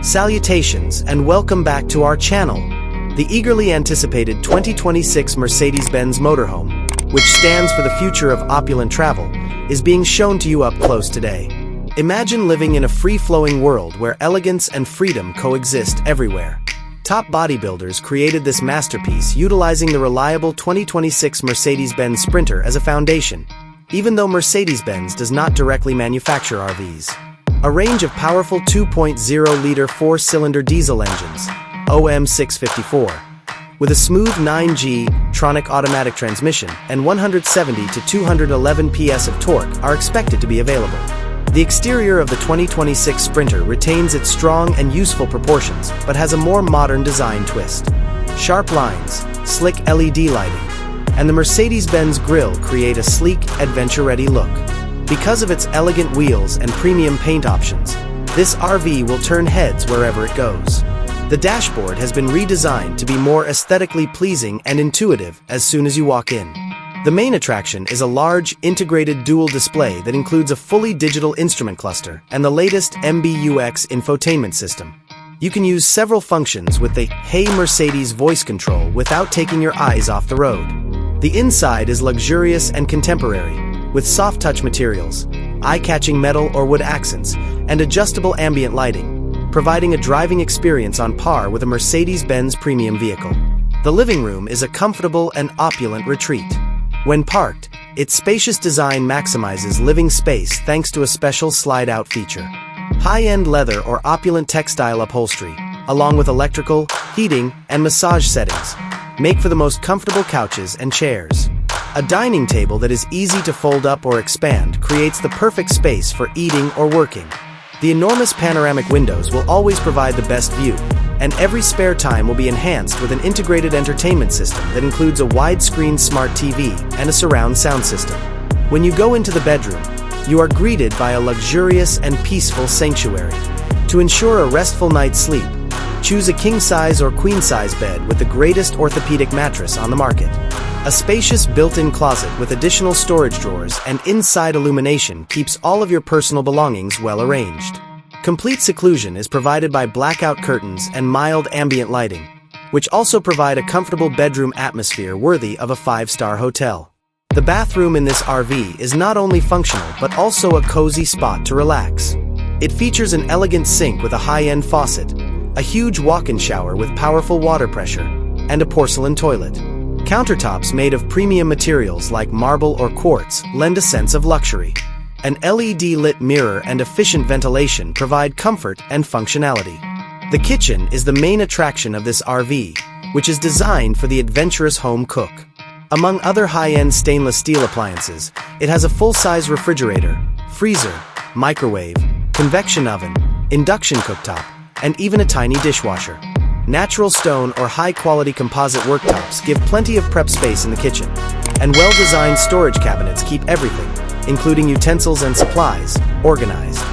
Salutations and welcome back to our channel. The eagerly anticipated 2026 Mercedes-Benz Motorhome, which stands for the future of opulent travel, is being shown to you up close today. Imagine living in a free-flowing world where elegance and freedom coexist everywhere. Top bodybuilders created this masterpiece utilizing the reliable 2026 Mercedes-Benz Sprinter as a foundation, even though Mercedes-Benz does not directly manufacture RVs. A range of powerful 2.0-liter four-cylinder diesel engines, OM654, with a smooth 9G Tronic automatic transmission and 170 to 211 PS of torque are expected to be available. The exterior of the 2026 Sprinter retains its strong and useful proportions but has a more modern design twist. Sharp lines, slick LED lighting, and the Mercedes-Benz grille create a sleek, adventure-ready look. Because of its elegant wheels and premium paint options, this RV will turn heads wherever it goes. The dashboard has been redesigned to be more aesthetically pleasing and intuitive as soon as you walk in. The main attraction is a large, integrated dual display that includes a fully digital instrument cluster and the latest MBUX infotainment system. You can use several functions with the Hey Mercedes voice control without taking your eyes off the road. The inside is luxurious and contemporary, with soft-touch materials, eye-catching metal or wood accents, and adjustable ambient lighting, providing a driving experience on par with a Mercedes-Benz premium vehicle. The living room is a comfortable and opulent retreat. When parked, its spacious design maximizes living space thanks to a special slide-out feature. High-end leather or opulent textile upholstery, along with electrical, heating, and massage settings, make for the most comfortable couches and chairs. A dining table that is easy to fold up or expand creates the perfect space for eating or working. The enormous panoramic windows will always provide the best view, and every spare time will be enhanced with an integrated entertainment system that includes a widescreen smart TV and a surround sound system. When you go into the bedroom, you are greeted by a luxurious and peaceful sanctuary. To ensure a restful night's sleep, choose a king-size or queen-size bed with the greatest orthopedic mattress on the market. A spacious built-in closet with additional storage drawers and inside illumination keeps all of your personal belongings well arranged. Complete seclusion is provided by blackout curtains and mild ambient lighting, which also provide a comfortable bedroom atmosphere worthy of a five-star hotel. The bathroom in this RV is not only functional but also a cozy spot to relax. It features an elegant sink with a high-end faucet, a huge walk-in shower with powerful water pressure, and a porcelain toilet. Countertops made of premium materials like marble or quartz lend a sense of luxury. An LED-lit mirror and efficient ventilation provide comfort and functionality. The kitchen is the main attraction of this RV, which is designed for the adventurous home cook. Among other high-end stainless steel appliances, it has a full-size refrigerator, freezer, microwave, convection oven, induction cooktop, and even a tiny dishwasher. Natural stone or high-quality composite worktops give plenty of prep space in the kitchen, and well-designed storage cabinets keep everything, including utensils and supplies, organized.